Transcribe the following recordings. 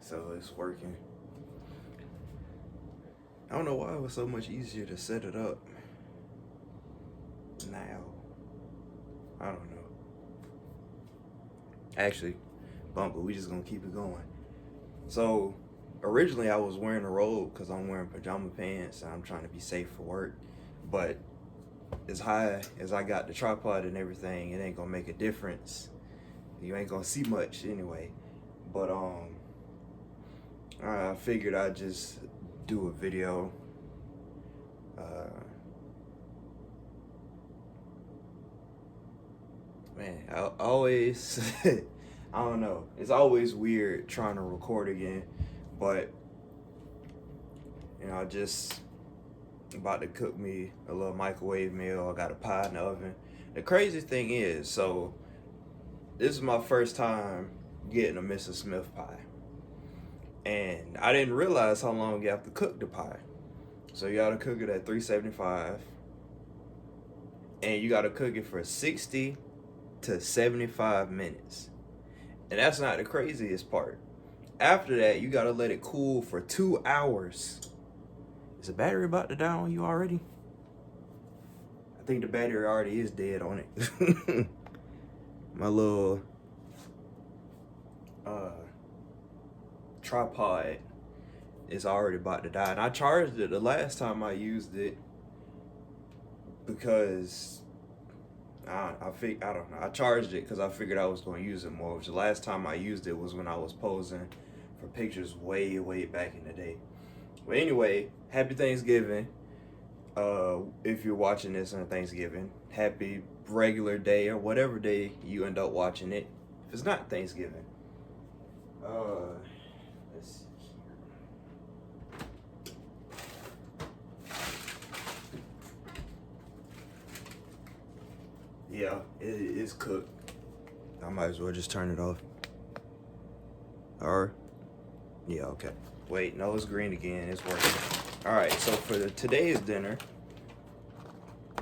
so it's working. I don't know why it was so much easier to set it up now. I don't know. Actually, bump it. We just gonna keep it going. So originally I was wearing a robe because I'm wearing pajama pants and I'm trying to be safe for work. But as high as I got the tripod and everything, it ain't gonna make a difference. You ain't gonna see much anyway. But I figured I'd just do a video. Man, I always I don't know. It's always weird trying to record again, but I just about to cook me a little microwave meal. I got a pie in the oven. The crazy thing is, so this is my first time getting a Mrs. Smith pie, and I didn't realize how long you have to cook the pie. So you gotta cook it at 375, and you gotta cook it for 60 to 75 minutes. And that's not the craziest part. After that, you gotta let it cool for 2 hours. Is the battery about to die on you already? I think the battery already is dead on it. My little tripod is already about to die. And I charged it the last time I used it because I don't know. I charged it because I figured I was going to use it more. Which the last time I used it was when I was posing for pictures way back in the day. But anyway, happy Thanksgiving. If you're watching this on Thanksgiving, happy regular day or whatever day you end up watching it. If it's not Thanksgiving, let's see here. Yeah, it's cooked. I might as well just turn it off. Or, yeah, okay. Wait, no, it's green again. It's working. All right, so for today's dinner,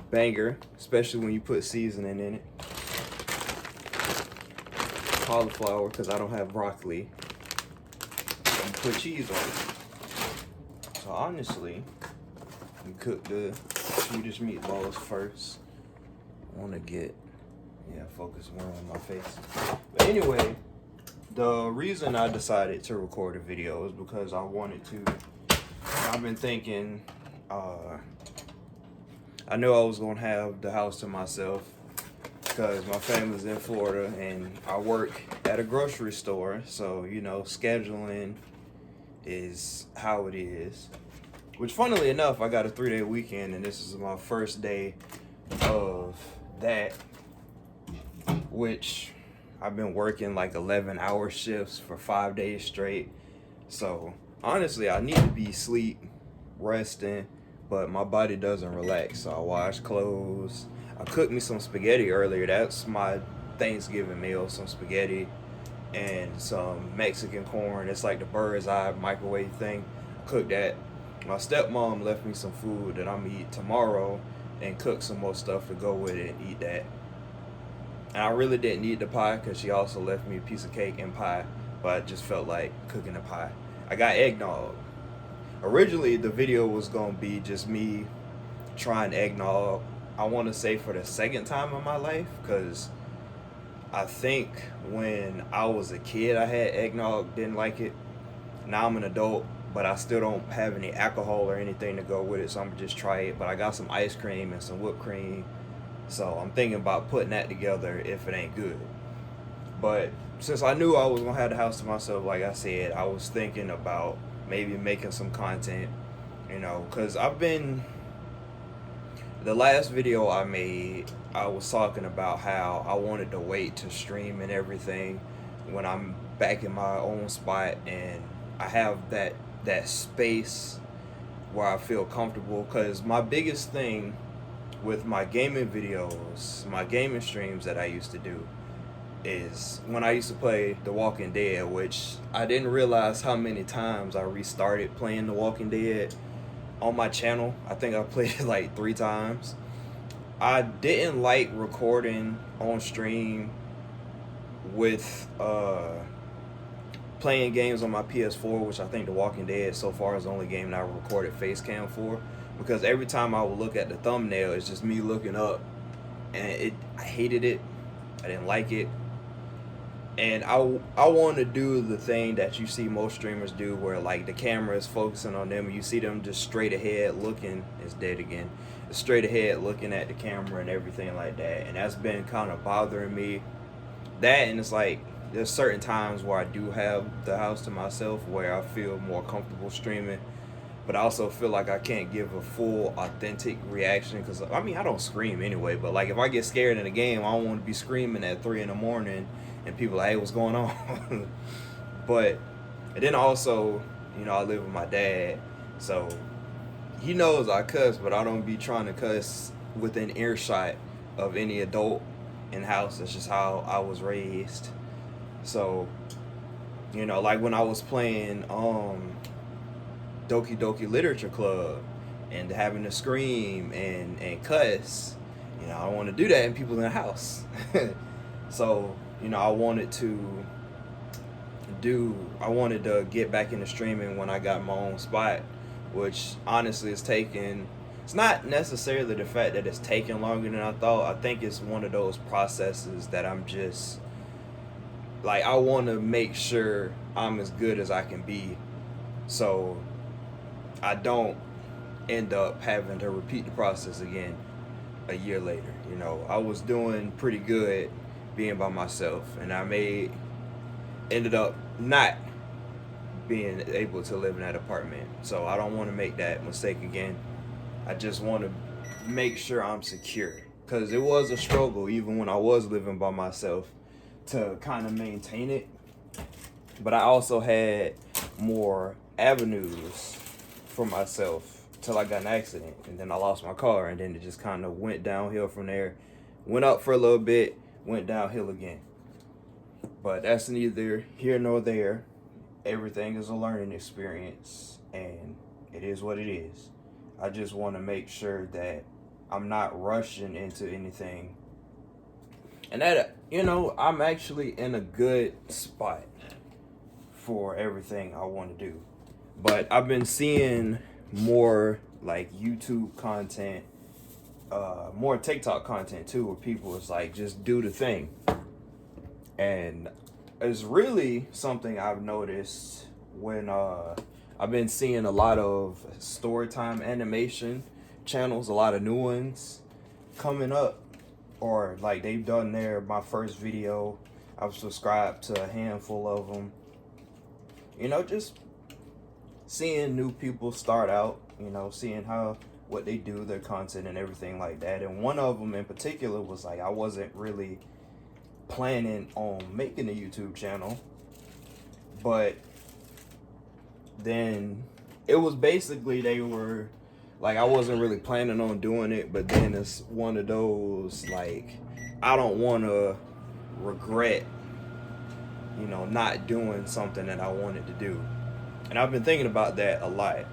banger, especially when you put seasoning in it. Cauliflower, because I don't have broccoli. And put cheese on it. So honestly, you cook the Swedish meatballs first. I want to get, focus more on my face. But anyway, the reason I decided to record a video is because I wanted to. I've been thinking, I knew I was going to have the house to myself because my family's in Florida and I work at a grocery store. So, scheduling is how it is. Which, funnily enough, I got a 3-day weekend and this is my first day of that, which I've been working like 11-hour shifts for 5 days straight. So honestly, I need to be sleep, resting, but my body doesn't relax. So I wash clothes. I cooked me some spaghetti earlier. That's my Thanksgiving meal, some spaghetti and some Mexican corn. It's like the bird's eye microwave thing. I cooked that. My stepmom left me some food that I'm gonna eat tomorrow and cook some more stuff to go with it and eat that. And I really didn't need the pie because she also left me a piece of cake and pie, but I just felt like cooking the pie. I got eggnog. Originally, the video was going to be just me trying eggnog, I want to say for the second time in my life, because I think when I was a kid, I had eggnog, didn't like it. Now I'm an adult, but I still don't have any alcohol or anything to go with it, so I'm going to just try it. But I got some ice cream and some whipped cream, so I'm thinking about putting that together if it ain't good. But since I knew I was going to have the house to myself, like I said, I was thinking about maybe making some content, because the last video I made, I was talking about how I wanted to wait to stream and everything when I'm back in my own spot and I have that space where I feel comfortable. Because my biggest thing with my gaming videos, my gaming streams that I used to do, is when I used to play The Walking Dead, which I didn't realize how many times I restarted playing The Walking Dead on my channel. I think I played it like 3 times. I didn't like recording on stream with playing games on my PS4, which I think The Walking Dead so far is the only game that I recorded face cam for, because every time I would look at the thumbnail, it's just me looking up, and I hated it. I didn't like it. And I want to do the thing that you see most streamers do, where like the camera is focusing on them and you see them just straight ahead looking. It's dead again. It's straight ahead looking at the camera and everything like that. And that's been kind of bothering me. That, and it's like there's certain times where I do have the house to myself where I feel more comfortable streaming, but I also feel like I can't give a full authentic reaction, because I mean, I don't scream anyway, but like if I get scared in a game, I don't want to be screaming at 3 in the morning and people like, hey, what's going on? But, and then also, you know, I live with my dad, so he knows I cuss, but I don't be trying to cuss within earshot of any adult in the house. That's just how I was raised. So, you know, like when I was playing Doki Doki Literature Club and having to scream and cuss, you know, I don't want to do that in people in the house. So, you know, I wanted to get back into streaming when I got my own spot, which honestly is taking, it's not necessarily the fact that it's taking longer than I thought. I think it's one of those processes that I'm just, like, I want to make sure I'm as good as I can be, so I don't end up having to repeat the process again a year later. You know, I was doing pretty good being by myself, and I ended up not being able to live in that apartment. So I don't want to make that mistake again. I just want to make sure I'm secure, because it was a struggle even when I was living by myself to kind of maintain it. But I also had more avenues for myself till I got an accident, and then I lost my car, and then it just kind of went downhill from there. Went up for a little bit, went downhill again. But that's neither here nor there. Everything is a learning experience, and it is what it is. I just want to make sure that I'm not rushing into anything, and that, you know, I'm actually in a good spot for everything I want to do. But I've been seeing more like YouTube content, more TikTok content too, where people is like, just do the thing. And it's really something I've noticed when I've been seeing a lot of storytime animation channels, a lot of new ones coming up, or like they've done my first video. I've subscribed to a handful of them. You know, just seeing new people start out, you know, seeing what they do, their content and everything like that. And one of them in particular was like, I wasn't really planning on making a YouTube channel, but then it was basically, they were like, I wasn't really planning on doing it, but then it's one of those, like, I don't want to regret, you know, not doing something that I wanted to do. And I've been thinking about that a lot,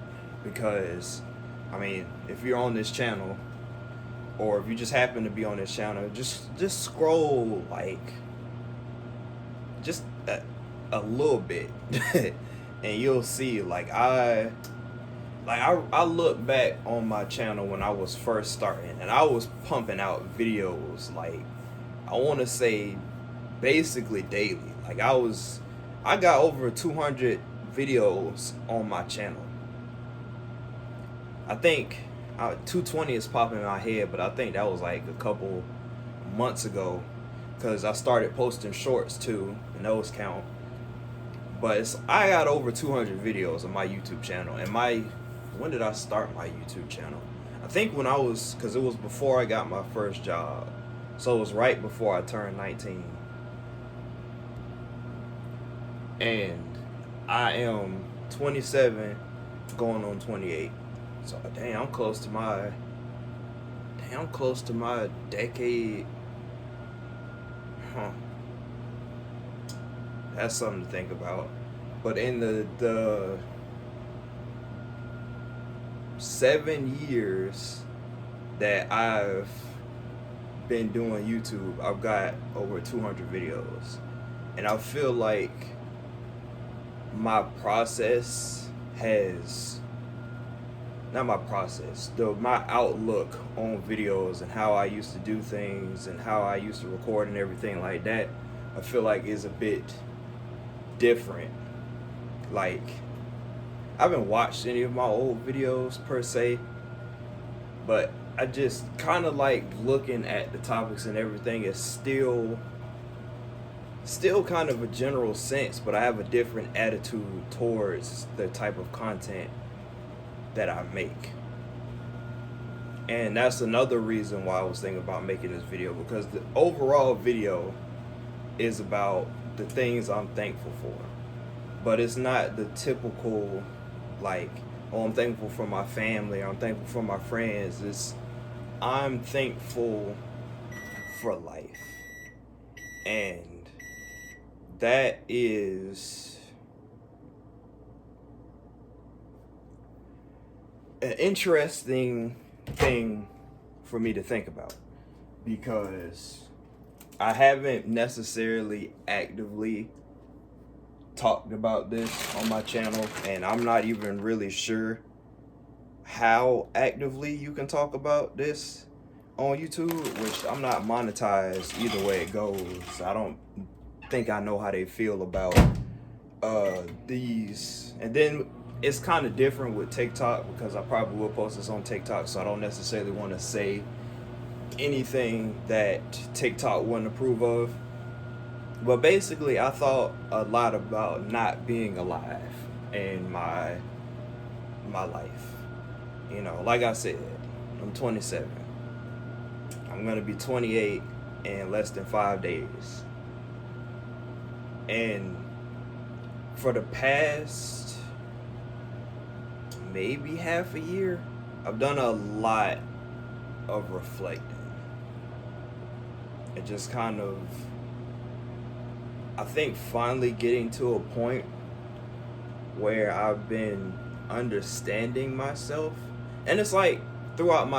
because I mean, if you're on this channel, or if you just happen to be on this channel, just scroll like just a little bit and you'll see, like I look back on my channel when I was first starting, and I was pumping out videos, like, I want to say basically daily. Like I got over 200 videos on my channel. I think 220 is popping in my head, but I think that was like a couple months ago, because I started posting shorts too, and those count. But I got over 200 videos on my YouTube channel. And when did I start my YouTube channel? I think when because it was before I got my first job, so it was right before I turned 19. And I am 27 going on 28. So I'm close to my decade. That's something to think about. But in the 7 years that I've been doing YouTube, I've got over 200 videos. And I feel like my process has not my process, though my outlook on videos and how I used to do things and how I used to record and everything like that, I feel like is a bit different. Like, I haven't watched any of my old videos per se, but I just kind of like looking at the topics and everything is still kind of a general sense, but I have a different attitude towards the type of content that I make. And that's another reason why I was thinking about making this video, because the overall video is about the things I'm thankful for. But it's not the typical, like, oh, I'm thankful for my family, I'm thankful for my friends. It's, I'm thankful for life. And that is an interesting thing for me to think about, because I haven't necessarily actively talked about this on my channel, and I'm not even really sure how actively you can talk about this on YouTube, which I'm not monetized either way it goes. I don't think I know how they feel about these. And then it's kind of different with TikTok, because I probably will post this on TikTok, so I don't necessarily want to say anything that TikTok wouldn't approve of. But basically, I thought a lot about not being alive in my life. You know, like I said, I'm 27. I'm gonna be 28 in less than 5 days. And for the past maybe half a year, I've done a lot of reflecting. It just kind of, I think, finally getting to a point where I've been understanding myself. And it's like throughout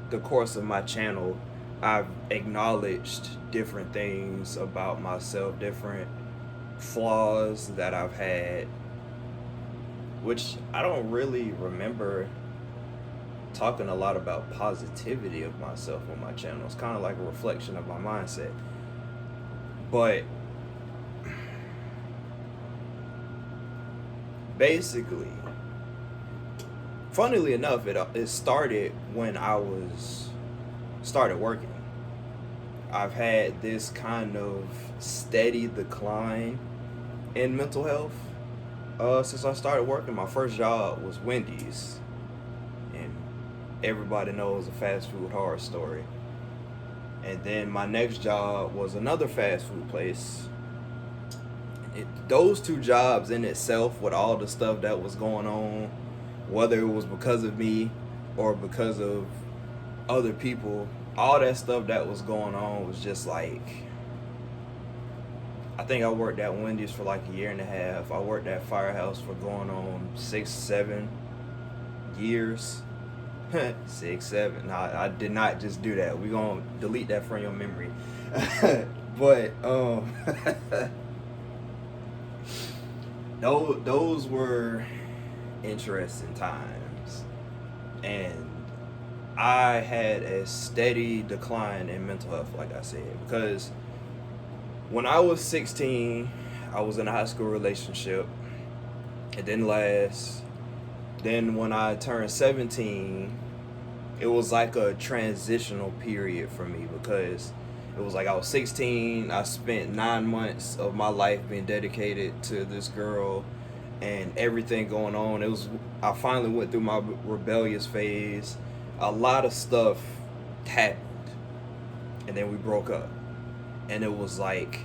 the course of my channel, I've acknowledged different things about myself, different flaws that I've had, which I don't really remember talking a lot about positivity of myself on my channel. It's kind of like a reflection of my mindset. But basically, funnily enough, it started when I started working. I've had this kind of steady decline in mental health since I started working. My first job was Wendy's, and everybody knows a fast food horror story. And then my next job was another fast food place. Those two jobs in itself, with all the stuff that was going on, whether it was because of me or because of other people, all that stuff that was going on was just like, I think I worked at Wendy's for like a year and a half. I worked at Firehouse for going on 6-7 years. 6-7. No, I did not just do that. We're gonna delete that from your memory. But those were interesting times, and I had a steady decline in mental health, like I said, because when I was 16, I was in a high school relationship. It didn't last. Then when I turned 17, it was like a transitional period for me, because it was like I was 16, I spent 9 months of my life being dedicated to this girl and everything going on. I finally went through my rebellious phase. A lot of stuff happened, and then we broke up. And it was like,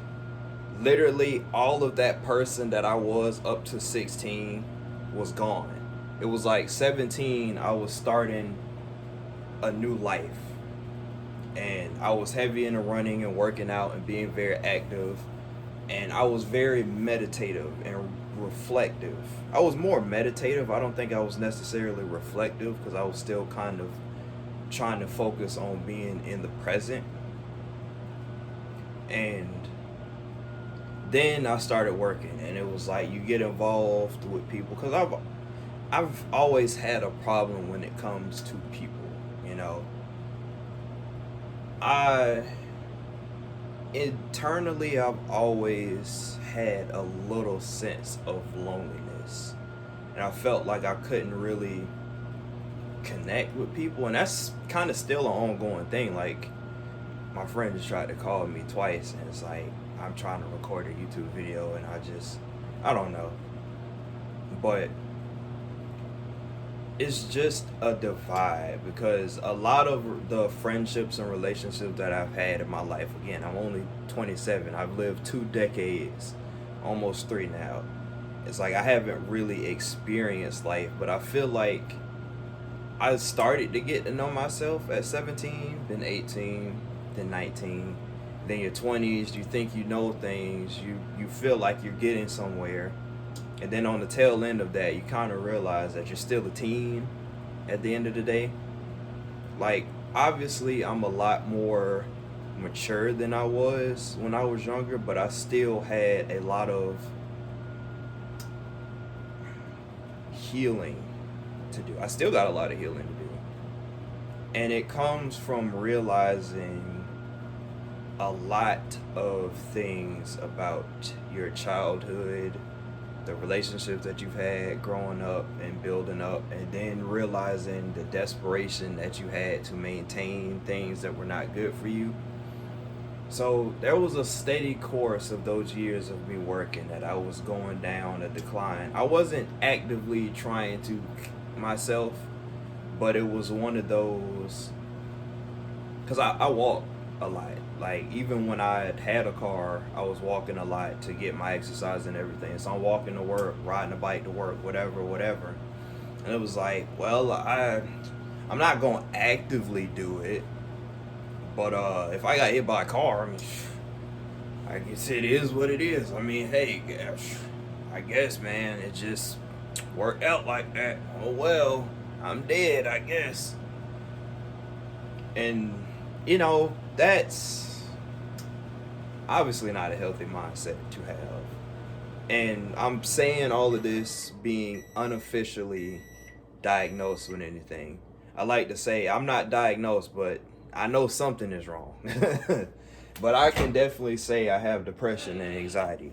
literally all of that person that I was up to 16 was gone. It was like 17, I was starting a new life. And I was heavy into running and working out and being very active. And I was very meditative and reflective. I was more meditative. I don't think I was necessarily reflective, because I was still kind of trying to focus on being in the present. And then I started working, and it was like you get involved with people because I've always had a problem when it comes to people. You know, I internally I've always had a little sense of loneliness, and I felt like I couldn't really connect with people, and that's kind of still an ongoing thing. Like my friend just tried to call me twice, and it's like I'm trying to record a YouTube video, and I don't know, but it's just a divide because a lot of the friendships and relationships that I've had in my life, again, I'm only 27, I've lived 2 decades, almost 3 now. It's like I haven't really experienced life, but I feel like I started to get to know myself at 17, then 18, then 19, then your 20s. You think you know things, you feel like you're getting somewhere, and then on the tail end of that, you kind of realize that you're still a teen at the end of the day. Like, obviously, I'm a lot more mature than I was when I was younger, but I still had a lot of healing to do. I still got a lot of healing to do. And it comes from realizing a lot of things about your childhood, the relationships that you've had growing up and building up, and then realizing the desperation that you had to maintain things that were not good for you. So there was a steady course of those years of me working that I was going down a decline. I wasn't actively trying to myself, but it was one of those, because I walk a lot. Like, even when I had a car, I was walking a lot to get my exercise and everything. So I'm walking to work, riding a bike to work, whatever. And it was like, well, I'm not going to actively do it, but if I got hit by a car, I mean, I guess it is what it is. I mean, hey, I guess, man, it just worked out like that. Oh well, I'm dead, I guess. And that's obviously not a healthy mindset to have. And I'm saying all of this being unofficially diagnosed with anything. I like to say I'm not diagnosed, but I know something is wrong. But I can definitely say I have depression and anxiety.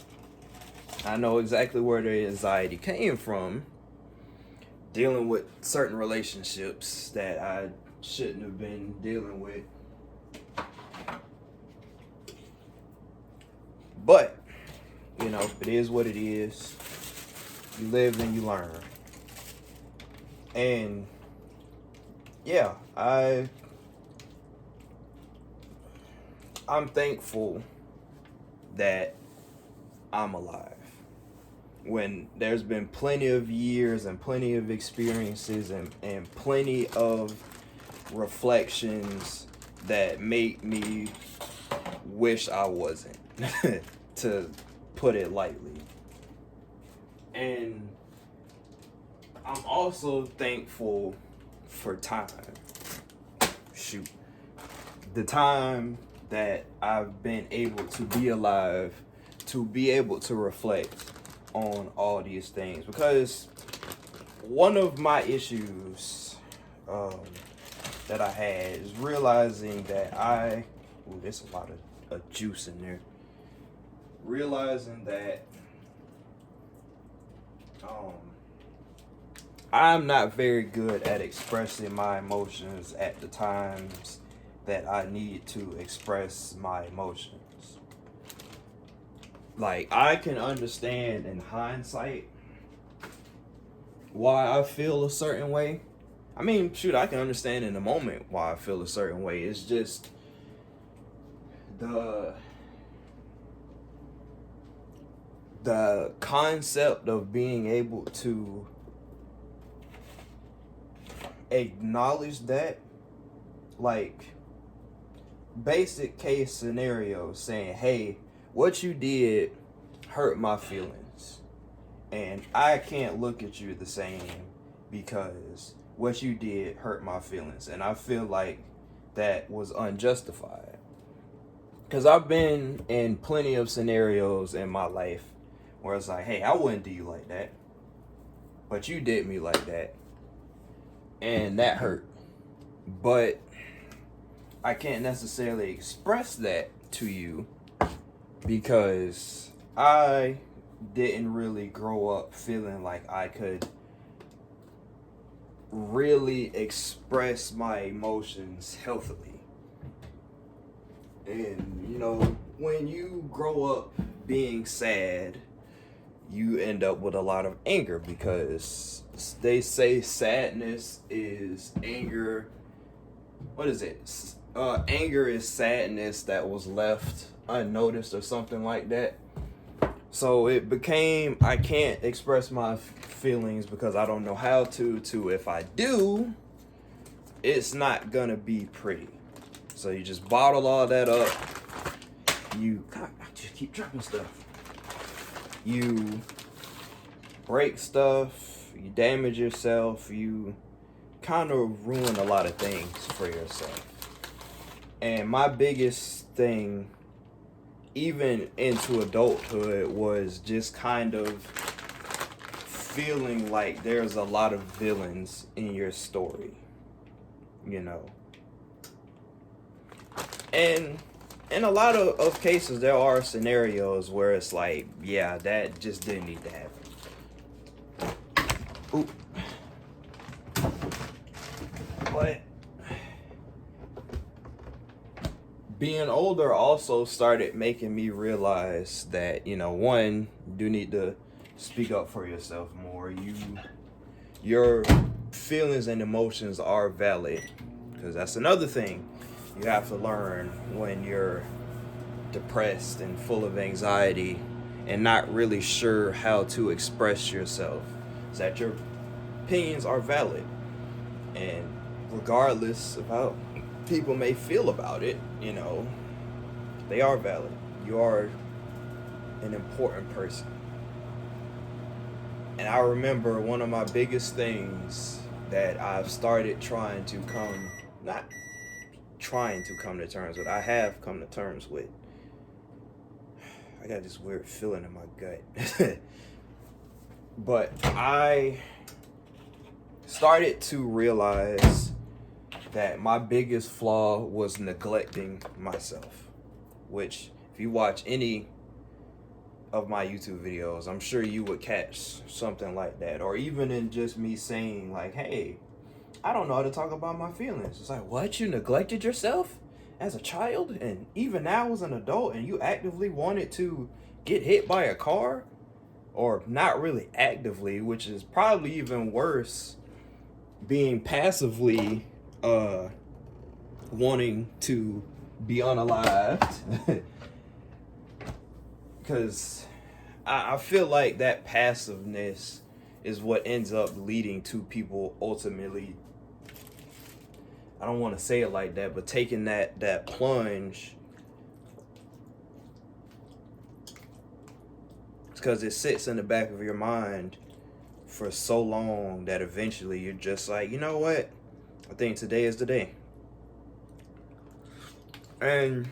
I know exactly where the anxiety came from, dealing with certain relationships that I shouldn't have been dealing with. But, it is what it is. You live and you learn. And yeah, I'm thankful that I'm alive. When there's been plenty of years and plenty of experiences and plenty of reflections that make me wish I wasn't, to put it lightly. And I'm also thankful for time. Shoot. The time that I've been able to be alive, to be able to reflect on all these things. Because one of my issues that I had is realizing that there's a lot of juice in there. Realizing that I'm not very good at expressing my emotions at the times that I need to express my emotions. Like, I can understand in hindsight why I feel a certain way. I mean, shoot, I can understand in the moment why I feel a certain way. It's just the concept of being able to acknowledge that, like, basic case scenario, saying, hey, what you did hurt my feelings, and I can't look at you the same because what you did hurt my feelings, and I feel like that was unjustified. Because I've been in plenty of scenarios in my life where it's like, hey, I wouldn't do you like that, but you did me like that, and that hurt. But I can't necessarily express that to you because I didn't really grow up feeling like I could really express my emotions healthily. And you know, when you grow up being sad, you end up with a lot of anger because they say sadness is anger. What is it? Anger is sadness that was left unnoticed or something like that. So it became I can't express my feelings because I don't know how to. If I do, it's not gonna be pretty. So you just bottle all that up. God, I just keep dropping stuff. You break stuff. You damage yourself. You kind of ruin a lot of things for yourself. And my biggest thing, even into adulthood, was just kind of feeling like there's a lot of villains in your story, you know. And in a lot of cases, there are scenarios where it's like, yeah, that just didn't need to happen. Ooh. But being older also started making me realize that, you know, one, you do need to speak up for yourself more. Your feelings and emotions are valid, because that's another thing you have to learn when you're depressed and full of anxiety and not really sure how to express yourself, is that your opinions are valid, and regardless of how people may feel about it, you know, they are valid. You are an important person. And I remember one of my biggest things that I've started not trying to come to terms with, I have come to terms with. I got this weird feeling in my gut. But I started to realize that my biggest flaw was neglecting myself. Which, if you watch any of my YouTube videos, I'm sure you would catch something like that. Or even in just me saying like, hey, I don't know how to talk about my feelings. It's like, what? You neglected yourself as a child? And even now as an adult, and you actively wanted to get hit by a car? Or not really actively, which is probably even worse, being passively wanting to be unalived. Because I feel like that passiveness is what ends up leading to people ultimately, I don't want to say it like that, but taking that plunge, because it sits in the back of your mind for so long that eventually you're just like, you know what? I think today is the day. And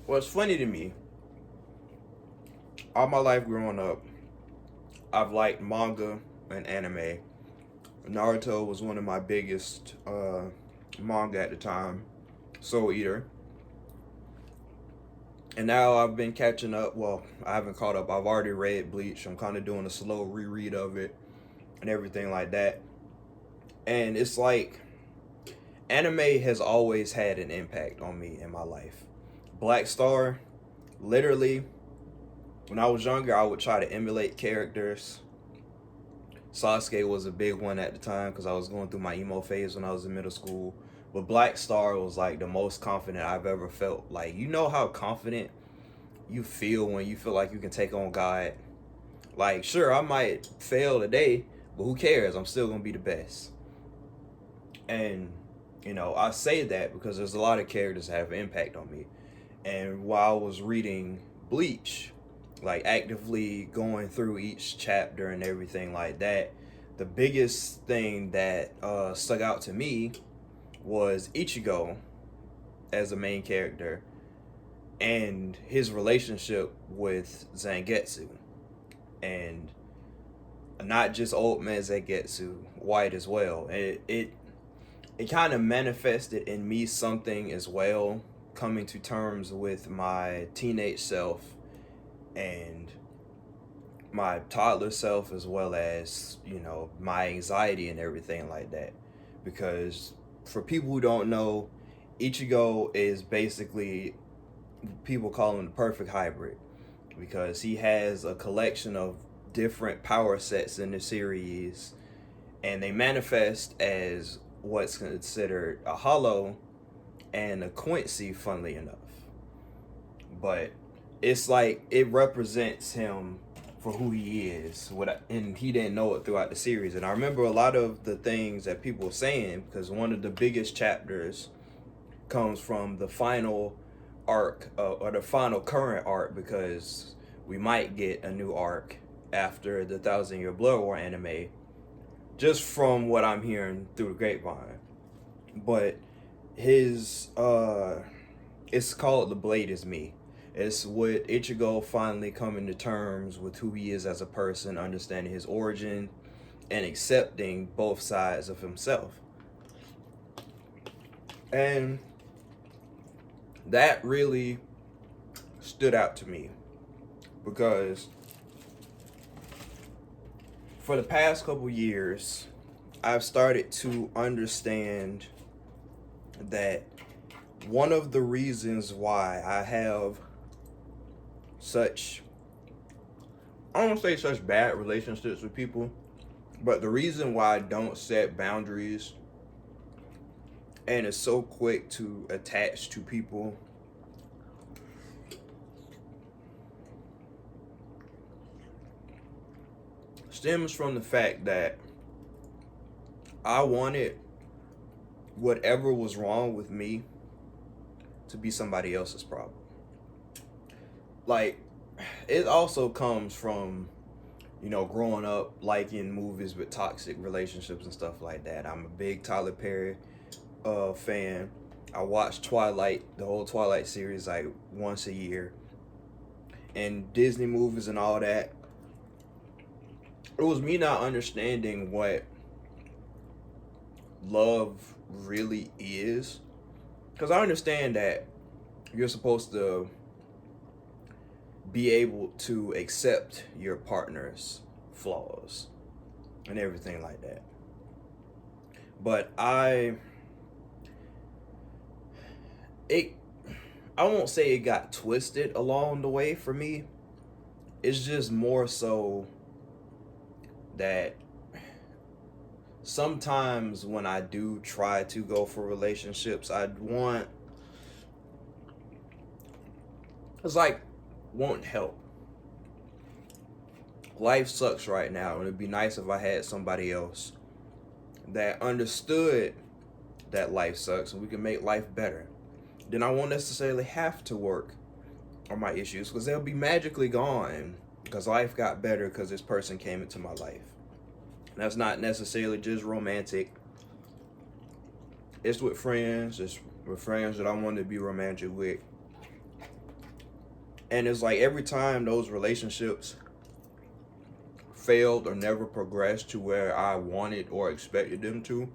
what's funny to me, all my life growing up, I've liked manga and anime. Naruto was one of my biggest manga at the time, Soul Eater. And now I've been catching up. Well, I haven't caught up. I've already read Bleach. I'm kind of doing a slow reread of it and everything like that. And it's like, anime has always had an impact on me in my life. Black Star, literally, when I was younger, I would try to emulate characters. Sasuke was a big one at the time because I was going through my emo phase when I was in middle school. But Black Star was like the most confident I've ever felt. Like, you know how confident you feel when you feel like you can take on God? Like, sure, I might fail today, but who cares? I'm still going to be the best. And, you know, I say that because there's a lot of characters that have an impact on me. And while I was reading Bleach, like actively going through each chapter and everything like that, the biggest thing that stuck out to me was Ichigo as a main character and his relationship with Zangetsu, and not just old man Zangetsu, white as well. It kind of manifested in me something as well, coming to terms with my teenage self and my toddler self, as well as, you know, my anxiety and everything like that. Because for people who don't know, Ichigo is basically, people call him the perfect hybrid, because he has a collection of different power sets in the series, and they manifest as what's considered a hollow and a Quincy, funnily enough. But it's like it represents him for who he is, and he didn't know it throughout the series. And I remember a lot of the things that people were saying, because one of the biggest chapters comes from the final arc, or the final current arc, because we might get a new arc after the Thousand Year Blood War anime, just from what I'm hearing through the grapevine. But his it's called The Blade Is Me. It's with Ichigo finally coming to terms with who he is as a person, understanding his origin, and accepting both sides of himself. And that really stood out to me, because for the past couple years, I've started to understand that one of the reasons why I have such, I don't want to say such bad relationships with people, but the reason why I don't set boundaries and is so quick to attach to people stems from the fact that I wanted whatever was wrong with me to be somebody else's problem. Like, it also comes from, you know, growing up liking movies with toxic relationships and stuff like that. I'm a big Tyler Perry fan. I watch Twilight, the whole Twilight series, like once a year. And Disney movies and all that. It was me not understanding what love really is. Because I understand that you're supposed to be able to accept your partner's flaws and everything like that. But I won't say it got twisted along the way for me. It's just more so that sometimes when I do try to go for relationships, it's like wanting help. Life sucks right now, and it'd be nice if I had somebody else that understood that life sucks and we can make life better. Then I won't necessarily have to work on my issues, because they'll be magically gone because life got better because this person came into my life. And that's not necessarily just romantic. It's with friends. It's with friends that I want to be romantic with. And it's like every time those relationships failed or never progressed to where I wanted or expected them to,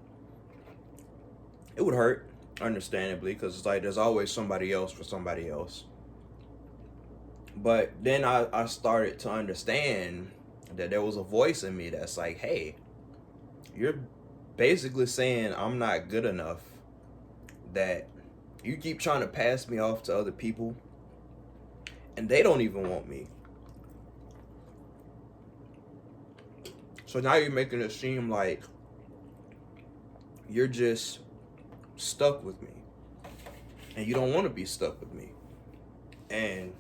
it would hurt, understandably, because it's like there's always somebody else for somebody else. But then I started to understand that there was a voice in me that's like, hey, you're basically saying I'm not good enough, that you keep trying to pass me off to other people and they don't even want me. So now you're making it seem like you're just stuck with me, and you don't want to be stuck with me. And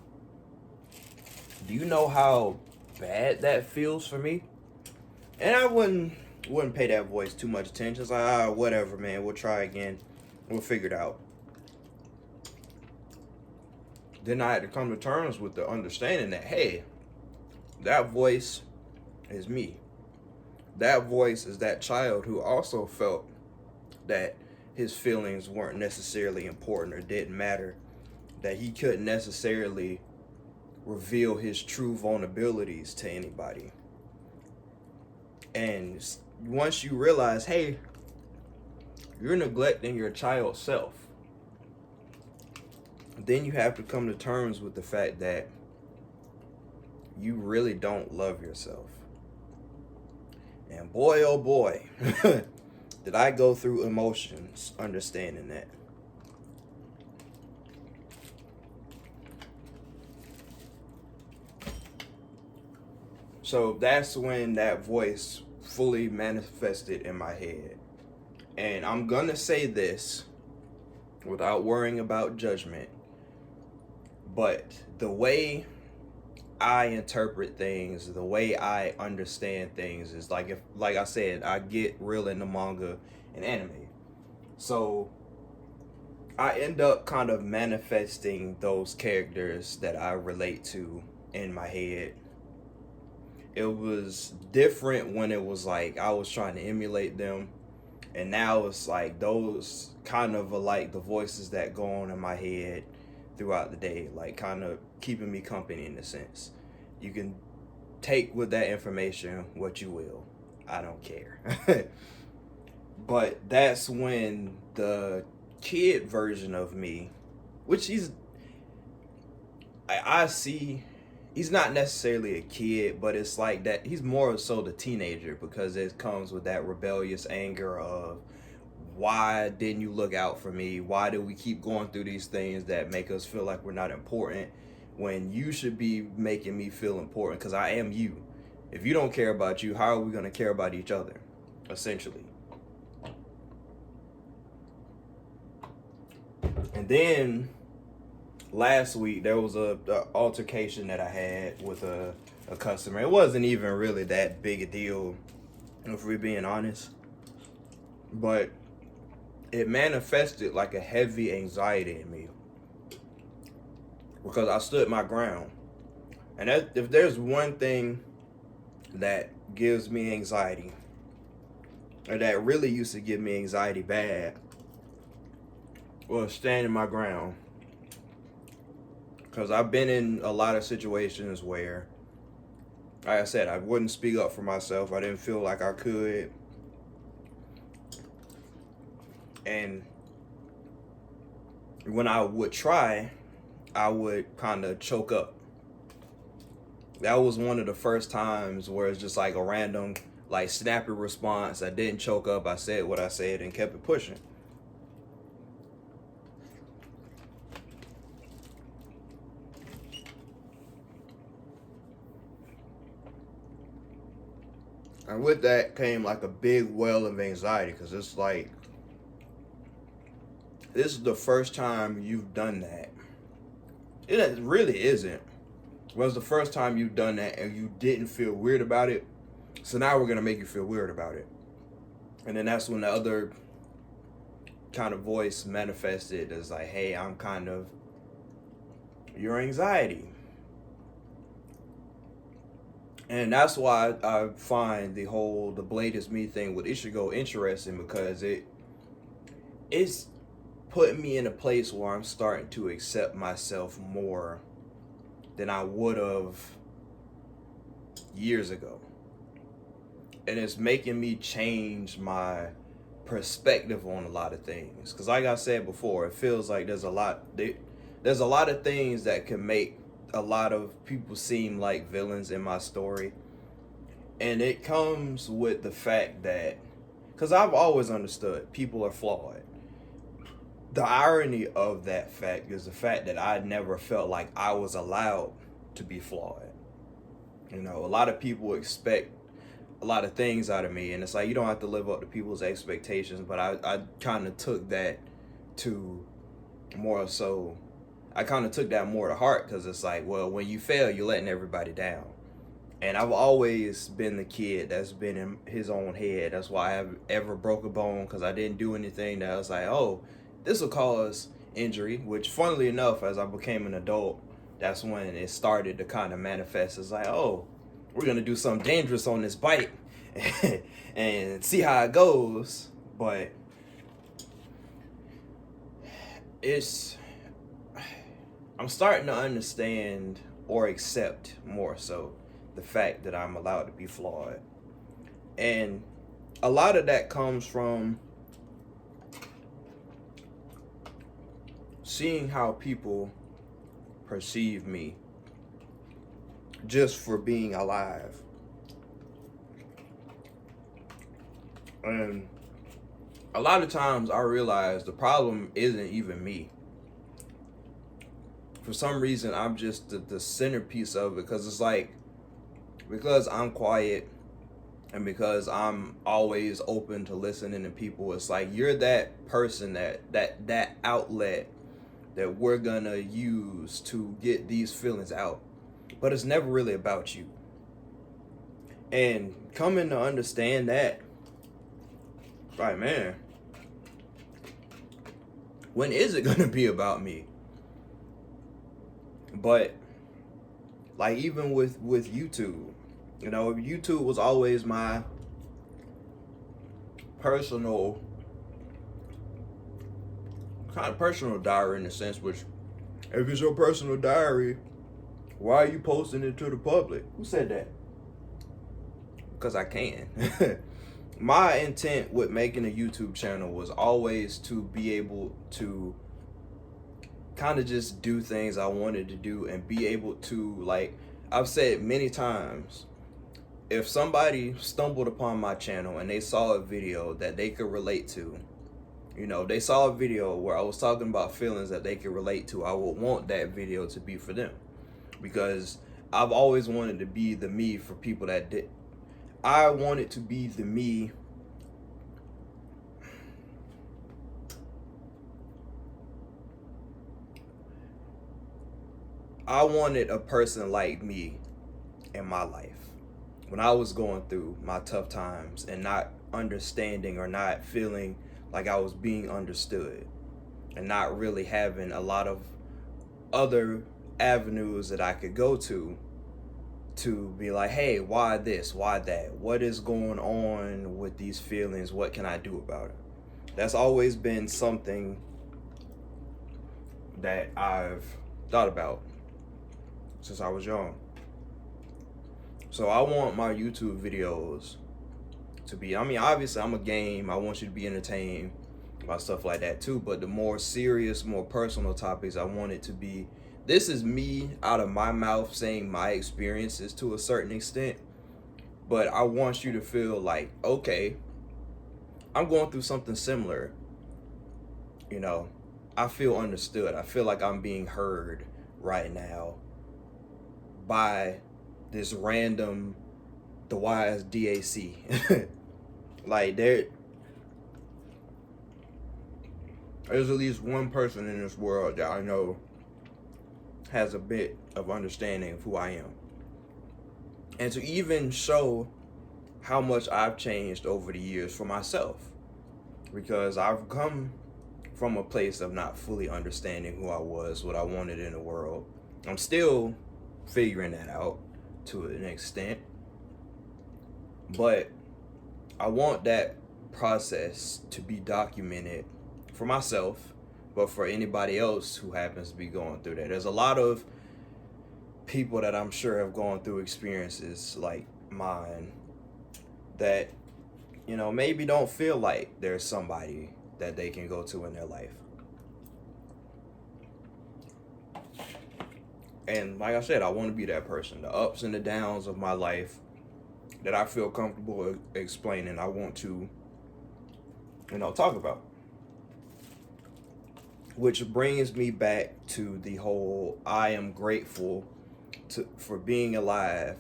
do you know how bad that feels for me? And I wouldn't pay that voice too much attention. It's like, whatever, man, we'll try again, we'll figure it out. Then I had to come to terms with the understanding that, hey, that voice is me. that voice is that child who also felt that his feelings weren't necessarily important or didn't matter, that he couldn't necessarily reveal his true vulnerabilities to anybody. And once you realize, hey, you're neglecting your child self, then you have to come to terms with the fact that you really don't love yourself. And boy, oh boy, did I go through emotions understanding that. So that's when that voice fully manifested in my head. And I'm gonna say this without worrying about judgment, but the way I interpret things, the way I understand things is like I said, I get real into manga and anime. So I end up kind of manifesting those characters that I relate to in my head. It was different when it was like I was trying to emulate them, and now it's like those kind of are like the voices that go on in my head throughout the day, like kind of keeping me company in a sense. You can take with that information what you will. I don't care. But that's when the kid version of me, which I see, he's not necessarily a kid, but it's like that he's more so the teenager, because it comes with that rebellious anger of, why didn't you look out for me? Why do we keep going through these things that make us feel like we're not important when you should be making me feel important, because I am you. If you don't care about you, how are we going to care about each other, essentially? And then last week there was a altercation that I had with a customer. It wasn't even really that big a deal, if we're being honest, but it manifested like a heavy anxiety in me because I stood my ground. And if there's one thing that gives me anxiety, or that really used to give me anxiety bad, was standing my ground. Because I've been in a lot of situations where, like I said, I wouldn't speak up for myself. I didn't feel like I could. And when I would try, I would kind of choke up. That was one of the first times where it's just like a random, like, snappy response. I didn't choke up. I said what I said and kept it pushing. And with that came like a big well of anxiety, because it's like, this is the first time you've done that. It really isn't. It was the first time you've done that and you didn't feel weird about it. So now we're going to make you feel weird about it. And then that's when the other kind of voice manifested as like, hey, I'm kind of your anxiety. And that's why I find the Blade is Me thing with Ishigo interesting, because it's putting me in a place where I'm starting to accept myself more than I would have years ago. And it's making me change my perspective on a lot of things. Because like I said before, it feels like there's a lot of things that can make a lot of people seem like villains in my story. And it comes with the fact that, because I've always understood people are flawed. The irony of that fact is the fact that I never felt like I was allowed to be flawed. You know, a lot of people expect a lot of things out of me, and it's like, you don't have to live up to people's expectations. But I kind of took that to more so, I kind of took that more to heart, because it's like, well, when you fail, you're letting everybody down. And I've always been the kid that's been in his own head. That's why I haven't ever broke a bone, because I didn't do anything that I was like, oh, this will cause injury. Which, funnily enough, as I became an adult, that's when it started to kind of manifest. It's like, oh, we're going to do something dangerous on this bike, and see how it goes. But it's I'm starting to understand or accept more so the fact that I'm allowed to be flawed. And a lot of that comes from seeing how people perceive me just for being alive. And a lot of times I realize the problem isn't even me. For some reason, I'm just the centerpiece of it, because it's like, because I'm quiet and because I'm always open to listening to people, it's like you're that person, that outlet that we're gonna use to get these feelings out. But it's never really about you. And coming to understand that, like, man, when is it gonna be about me? But like, even with YouTube, you know, YouTube was always my personal kind of personal diary, in a sense, which, if it's your personal diary, why are you posting it to the public? Who said that? Because I can. My intent with making a YouTube channel was always to be able to kind of just do things I wanted to do and be able to, like I've said many times, if somebody stumbled upon my channel and they saw a video that they could relate to, you know, they saw a video where I was talking about feelings that they could relate to, I would want that video to be for them. Because I've always wanted to be the me for people that did. I wanted to be the me I wanted a person like me in my life when I was going through my tough times and not understanding or not feeling like I was being understood, and not really having a lot of other avenues that I could go to be like, hey, why this, why that, what is going on with these feelings, what can I do about it? That's always been something that I've thought about since I was young. So I want my YouTube videos to be, I mean, obviously I'm a game, I want you to be entertained by stuff like that too, but the more serious, more personal topics, I want it to be, this is me out of my mouth saying my experiences to a certain extent, but I want you to feel like, okay, I'm going through something similar, you know, I feel understood, I feel like I'm being heard right now by this random, the wise D.A.C. Like, there's at least one person in this world that I know has a bit of understanding of who I am. And to even show how much I've changed over the years for myself, because I've come from a place of not fully understanding who I was, what I wanted in the world. I'm still figuring that out to an extent, but I want that process to be documented for myself, but for anybody else who happens to be going through that. There's a lot of people that I'm sure have gone through experiences like mine that, you know, maybe don't feel like there's somebody that they can go to in their life. And like I said, I want to be that person. The ups and the downs of my life that I feel comfortable explaining, I want to, you know, talk about. Which brings me back to the whole, I am grateful for being alive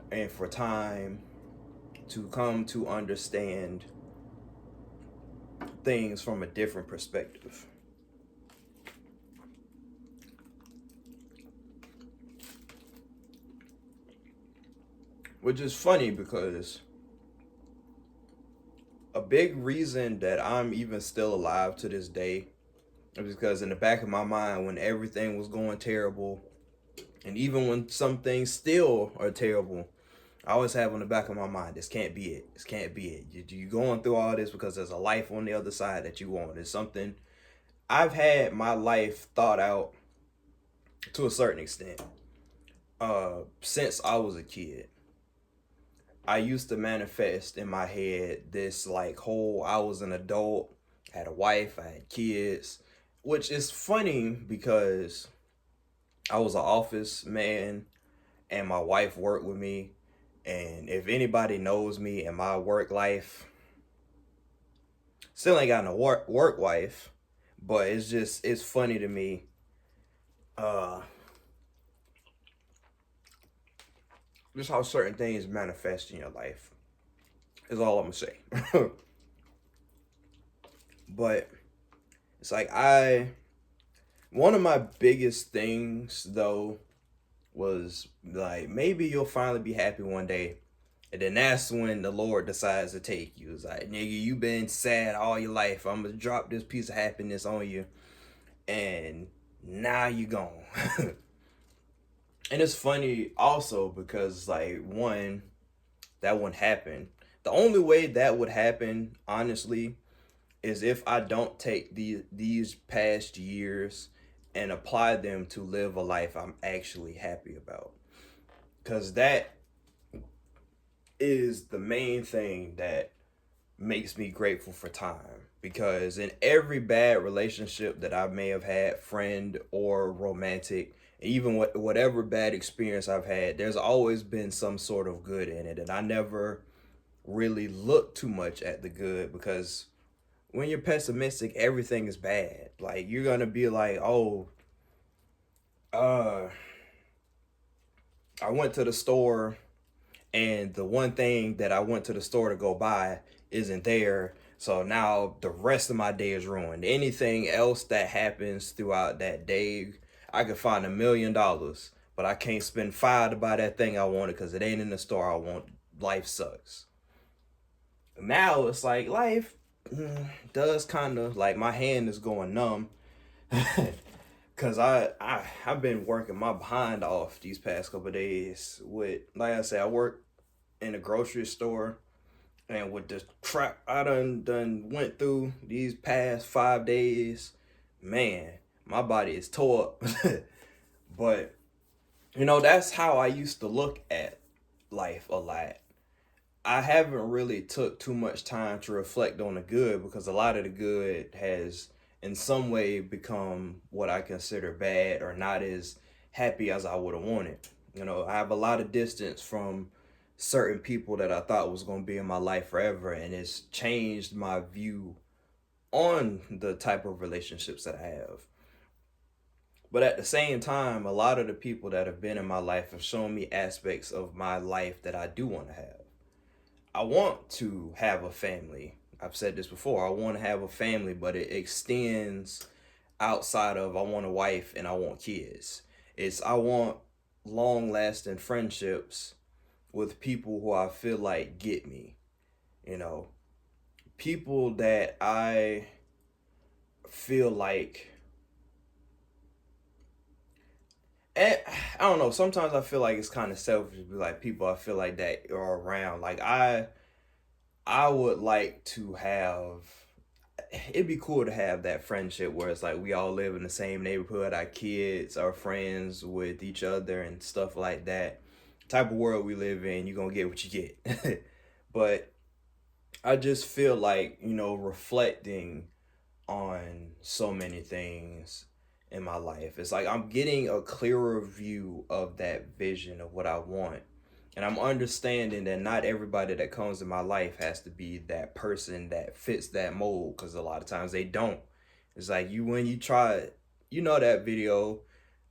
and for time to come to understand things from a different perspective. Which is funny because a big reason that I'm even still alive to this day is because in the back of my mind, when everything was going terrible, and even when some things still are terrible, I always have on the back of my mind, this can't be it. This can't be it. You going through all this because there's a life on the other side that you want. It's something I've had my life thought out to a certain extent. Since I was a kid, I used to manifest in my head this like whole I was an adult, had a wife, I had kids, which is funny because I was an office man and my wife worked with me. And if anybody knows me in my work life, still ain't got no work wife, but it's funny to me. Uh, just how certain things manifest in your life is all I'm gonna say. But it's like one of my biggest things though was like maybe you'll finally be happy one day. And then that's when the Lord decides to take you. It's like, nigga, you been sad all your life. I'm gonna drop this piece of happiness on you. And now you gone. And it's funny also because like one, that wouldn't happen. The only way that would happen, honestly, is if I don't take these past years and apply them to live a life I'm actually happy about. Cause that is the main thing that makes me grateful for time. Because in every bad relationship that I may have had, friend or romantic, even whatever bad experience I've had, there's always been some sort of good in it. And I never really look too much at the good because when you're pessimistic, everything is bad. Like you're gonna be like, oh, uh, I went to the store and the one thing that I went to the store to go buy isn't there. So now the rest of my day is ruined. Anything else that happens throughout that day, I could find $1 million, but I can't spend five to buy that thing I wanted because it ain't in the store I want. Life sucks. Now it's like life does kind of like my hand is going numb. Cause I've been working my behind off these past couple of days with like I said, I work in a grocery store and with the crap I done went through these past 5 days, man, my body is tore up. But that's how I used to look at life a lot. I haven't really took too much time to reflect on the good because a lot of the good has in some way become what I consider bad or not as happy as I would have wanted. I have a lot of distance from certain people that I thought was going to be in my life forever, and it's changed my view on the type of relationships that I have. But at the same time, a lot of the people that have been in my life have shown me aspects of my life that I do want to have. I want to have a family. I've said this before. I want to have a family, but it extends outside of I want a wife and I want kids. I want long lasting friendships with people who I feel like get me. You know, people that I feel like and I don't know, sometimes I feel like it's kind of selfish to be like people I feel like that are around. Like I would like to have it'd be cool to have that friendship where it's like we all live in the same neighborhood, our kids are friends with each other and stuff like that. Type of world we live in, you're gonna get what you get. But I just feel like, reflecting on so many things in my life. It's like I'm getting a clearer view of that vision of what I want. And I'm understanding that not everybody that comes in my life has to be that person that fits that mold because a lot of times they don't. It's like when you try, that video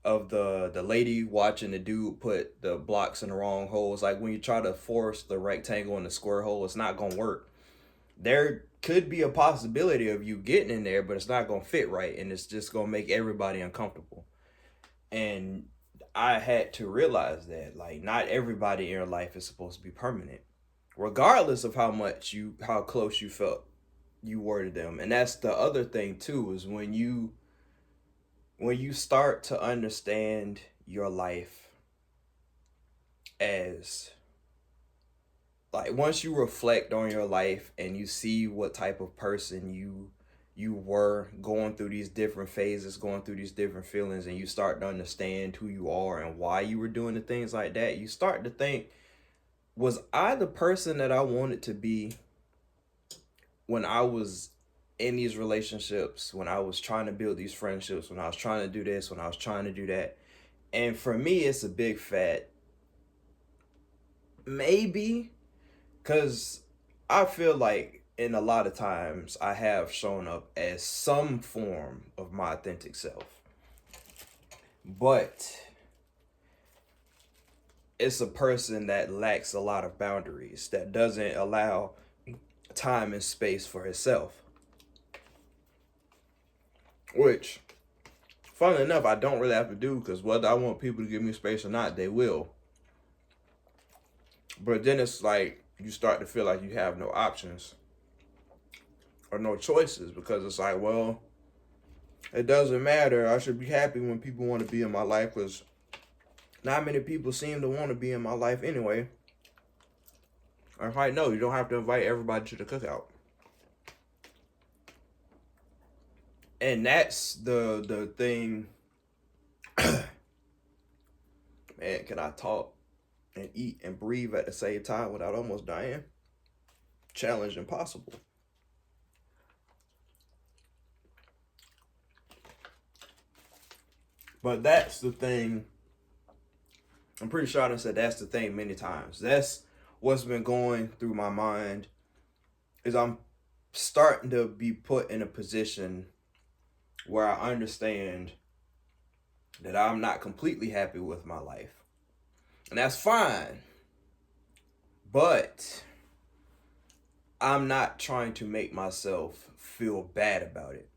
of the lady watching the dude put the blocks in the wrong hole. It's like when you try to force the rectangle in the square hole, it's not gonna work. There could be a possibility of you getting in there, but it's not gonna fit right, and it's just gonna make everybody uncomfortable. And I had to realize that like not everybody in your life is supposed to be permanent, regardless of how close you felt you were to them. And that's the other thing too is when you start to understand your life as like once you reflect on your life and you see what type of person you were going through these different phases, going through these different feelings, and you start to understand who you are and why you were doing the things like that, you start to think, was I the person that I wanted to be when I was in these relationships, when I was trying to build these friendships, when I was trying to do this, when I was trying to do that? And for me, it's a big fat maybe, because I feel like in a lot of times I have shown up as some form of my authentic self. But it's a person that lacks a lot of boundaries, that doesn't allow time and space for himself. Which, funnily enough, I don't really have to do, because whether I want people to give me space or not, they will. But then it's like you start to feel like you have no options or no choices, because it's like, well, it doesn't matter. I should be happy when people want to be in my life, because not many people seem to want to be in my life anyway. Or like, no, you don't have to invite everybody to the cookout. And that's the thing. Man, can I talk and eat and breathe at the same time without almost dying? Challenge impossible. But that's the thing. I'm pretty sure I said that's the thing many times. That's what's been going through my mind, is I'm starting to be put in a position where I understand that I'm not completely happy with my life. And that's fine. But I'm not trying to make myself feel bad about it.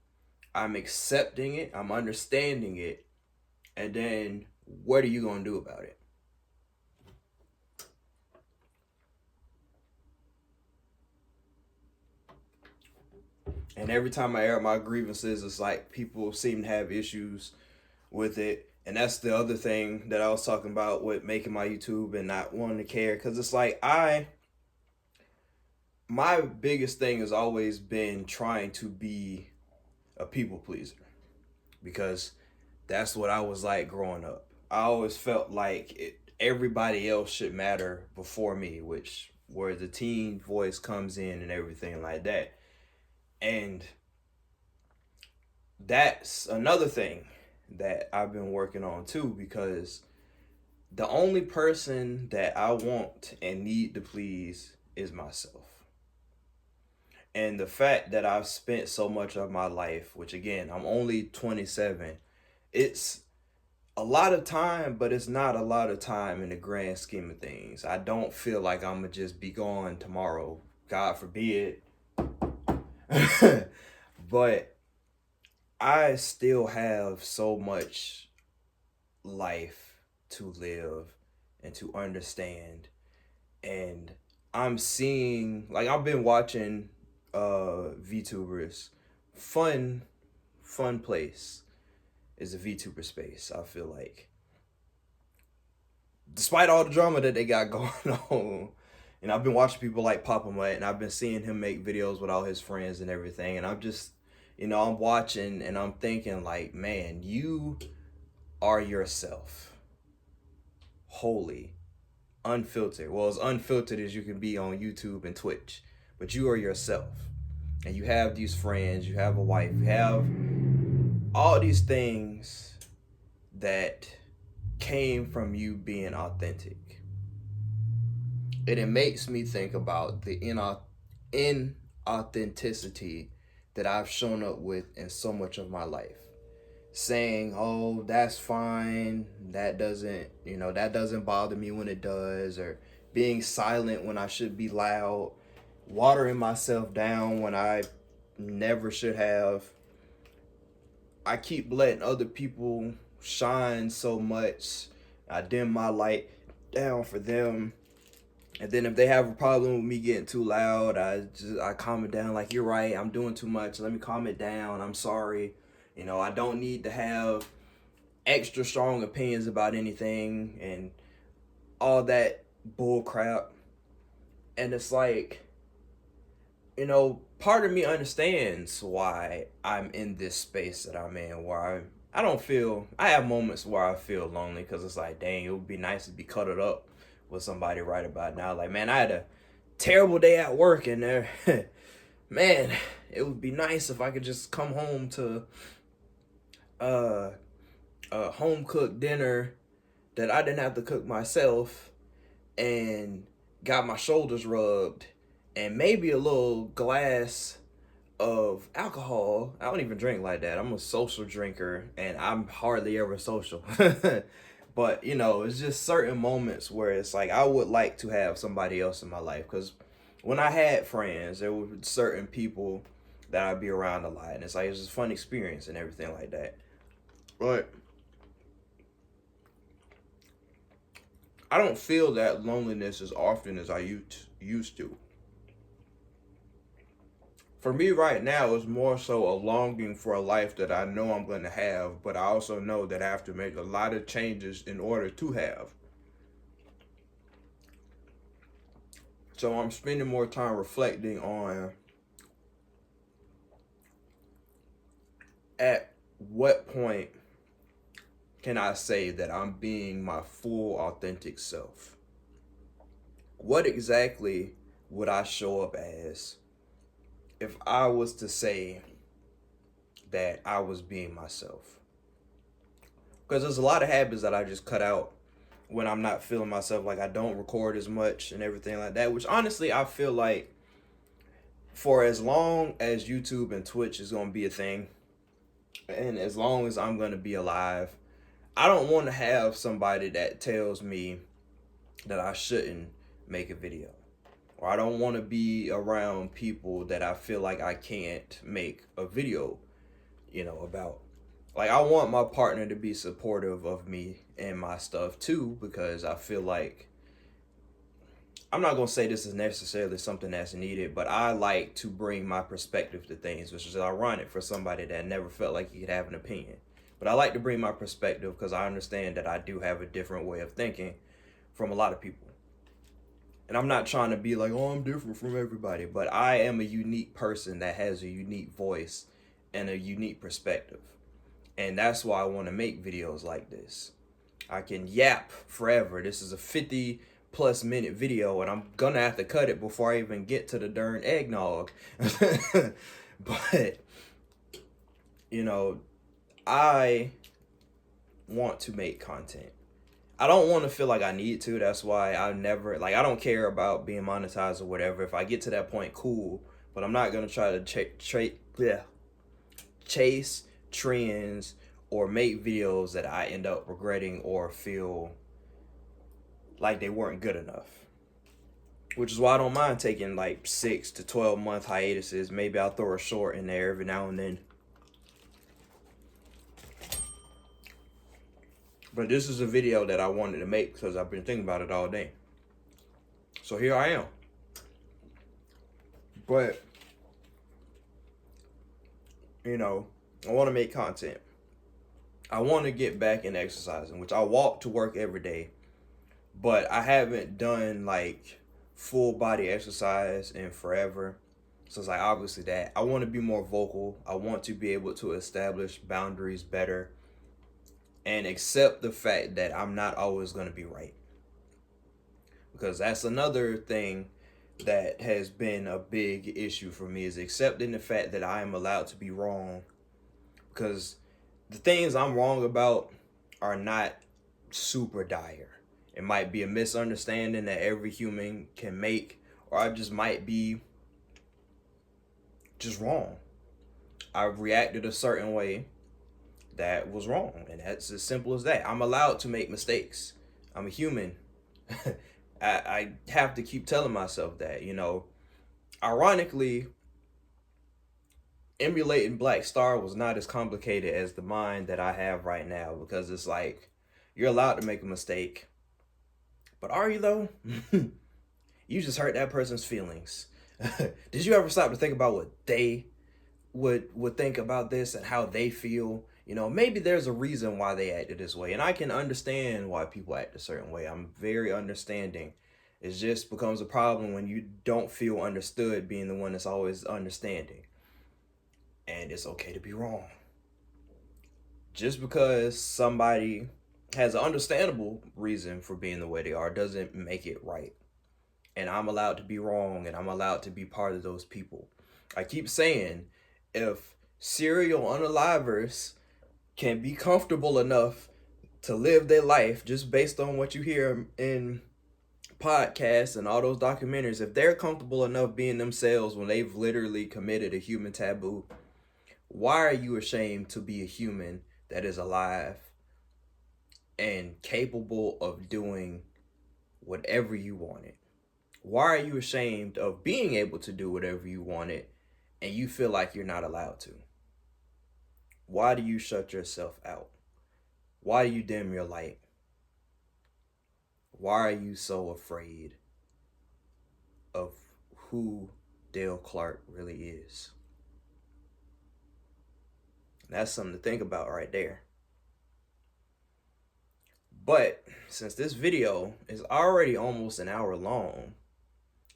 I'm accepting it, I'm understanding it, and then what are you going to do about it? And every time I air my grievances, it's like people seem to have issues with it. And that's the other thing that I was talking about with making my YouTube and not wanting to care. Because it's like my biggest thing has always been trying to be a people pleaser. Because that's what I was like growing up. I always felt like everybody else should matter before me, which where the teen voice comes in and everything like that. And that's another thing that I've been working on too, because the only person that I want and need to please is myself. And the fact that I've spent so much of my life, which again, I'm only 27, it's a lot of time, but it's not a lot of time in the grand scheme of things. I don't feel like I'm gonna just be gone tomorrow, God forbid. But I still have so much life to live and to understand. And I'm seeing, like, I've been watching VTubers. Fun place is a VTuber space, I feel like. Despite all the drama that they got going on. And I've been watching people like Papa Mutt, and I've been seeing him make videos with all his friends and everything. And I'm just, I'm watching and I'm thinking like, man, you are yourself. Wholly. Unfiltered. Well, as unfiltered as you can be on YouTube and Twitch. But you are yourself. And you have these friends, you have a wife, you have all these things that came from you being authentic. And it makes me think about the inauthenticity that I've shown up with in so much of my life. Saying, oh, that's fine, that doesn't bother me when it does, or being silent when I should be loud, watering myself down when I never should have. I keep letting other people shine so much. I dim my light down for them. And then if they have a problem with me getting too loud, I calm it down, like, you're right, I'm doing too much. Let me calm it down. I'm sorry. I don't need to have extra strong opinions about anything and all that bull crap. And it's like, part of me understands why I'm in this space that I'm in, where I don't feel, I have moments where I feel lonely because it's like, dang, it would be nice to be cuddled up with somebody right about now. Like, man, I had a terrible day at work, and there, man, it would be nice if I could just come home to uh, a home cooked dinner that I didn't have to cook myself, and got my shoulders rubbed, and maybe a little glass of alcohol. I don't even drink like that. I'm a social drinker, and I'm hardly ever social. But it's just certain moments where it's like I would like to have somebody else in my life, because when I had friends, there were certain people that I'd be around a lot, and it's like it's just a fun experience and everything like that. But I don't feel that loneliness as often as I used to. For me right now, it's more so a longing for a life that I know I'm going to have, but I also know that I have to make a lot of changes in order to have. So I'm spending more time reflecting on at what point can I say that I'm being my full authentic self? What exactly would I show up as if I was to say that I was being myself? Because there's a lot of habits that I just cut out when I'm not feeling myself. Like, I don't record as much and everything like that, which honestly I feel like for as long as YouTube and Twitch is going to be a thing, and as long as I'm going to be alive, I don't want to have somebody that tells me that I shouldn't make a video. Or I don't want to be around people that I feel like I can't make a video, about. Like, I want my partner to be supportive of me and my stuff too, because I feel like, I'm not going to say this is necessarily something that's needed, but I like to bring my perspective to things, which is ironic for somebody that never felt like he could have an opinion. But I like to bring my perspective because I understand that I do have a different way of thinking from a lot of people. And I'm not trying to be like, oh, I'm different from everybody, but I am a unique person that has a unique voice and a unique perspective. And that's why I want to make videos like this. I can yap forever. This is a 50+ minute video, and I'm gonna have to cut it before I even get to the darn eggnog. But I want to make content. I don't want to feel like I need to. That's why I never, like, I don't care about being monetized or whatever. If I get to that point, cool. But I'm not gonna try to chase trends or make videos that I end up regretting or feel like they weren't good enough. Which is why I don't mind taking like 6 to 12 month hiatuses. Maybe I'll throw a short in there every now and then. But this is a video that I wanted to make because I've been thinking about it all day. So here I am. But, I want to make content. I want to get back in exercising, which I walk to work every day. But I haven't done like full body exercise in forever. So it's like, obviously that. I want to be more vocal. I want to be able to establish boundaries better and accept the fact that I'm not always going to be right. Because that's another thing that has been a big issue for me, is accepting the fact that I am allowed to be wrong. Because the things I'm wrong about are not super dire. It might be a misunderstanding that every human can make, or I just might be just wrong. I reacted a certain way that was wrong, and that's as simple as that. I'm allowed to make mistakes. I'm a human. I have to keep telling myself that, Ironically, emulating Black Star was not as complicated as the mind that I have right now, because it's like, you're allowed to make a mistake. But are you though? You just hurt that person's feelings. Did you ever stop to think about what they would think about this and how they feel? Maybe there's a reason why they acted this way, and I can understand why people act a certain way. I'm very understanding, It just becomes a problem when you don't feel understood, being the one that's always understanding. And it's okay to be wrong. Just because somebody has an understandable reason for being the way they are doesn't make it right. And I'm allowed to be wrong, and I'm allowed to be part of those people. I keep saying, if serial unalivers can be comfortable enough to live their life just based on what you hear in podcasts and all those documentaries, if they're comfortable enough being themselves when they've literally committed a human taboo, why are you ashamed to be a human that is alive and capable of doing whatever you wanted? Why are you ashamed of being able to do whatever you wanted and you feel like you're not allowed to? Why do you shut yourself out? Why do you dim your light? Why are you so afraid of who Dale Clark really is? That's something to think about right there. But since this video is already almost an hour long,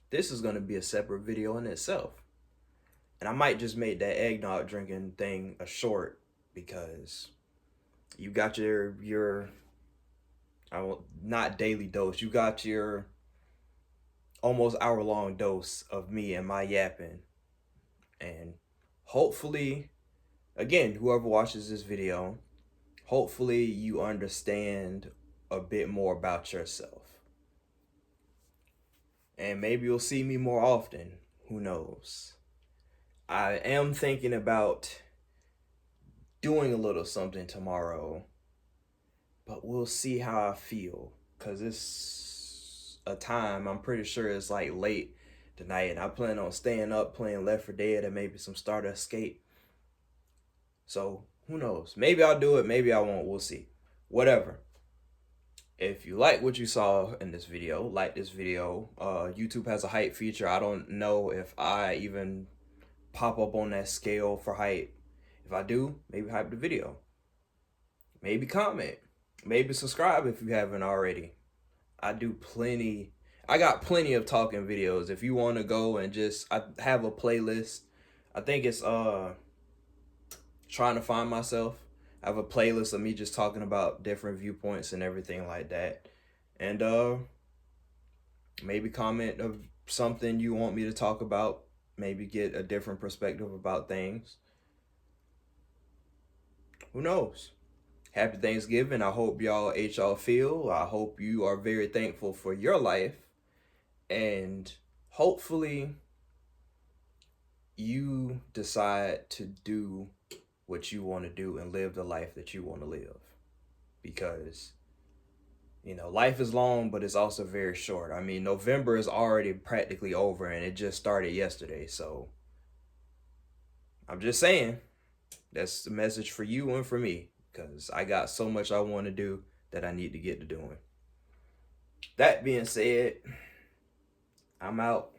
this is going to be a separate video in itself. And I might just make that eggnog drinking thing a short, because you got your not daily dose. You got your almost hour-long dose of me and my yapping. And hopefully, again, whoever watches this video, hopefully you understand a bit more about yourself. And maybe you'll see me more often. Who knows? I am thinking about doing a little something tomorrow, but we'll see how I feel, because it's a time, I'm pretty sure it's like late tonight, and I plan on staying up playing Left 4 Dead and maybe some Starter Escape. So who knows? Maybe I'll do it, maybe I won't. We'll see. Whatever. If you like what you saw in this video, like this video. YouTube has a height feature. I don't know if I even pop up on that scale for height. If I do, maybe hype the video. Maybe comment. Maybe subscribe if you haven't already. I got plenty of talking videos. If you want to go and I have a playlist. I think it's Trying to Find Myself. I have a playlist of me just talking about different viewpoints and everything like that. And maybe comment of something you want me to talk about. Maybe get a different perspective about things. Who knows? Happy Thanksgiving. I hope y'all ate y'all fill. I hope you are very thankful for your life. And hopefully you decide to do what you want to do and live the life that you want to live. Because, life is long, but it's also very short. I mean, November is already practically over and it just started yesterday. So I'm just saying, that's the message for you and for me, because I got so much I want to do that I need to get to doing. That being said, I'm out.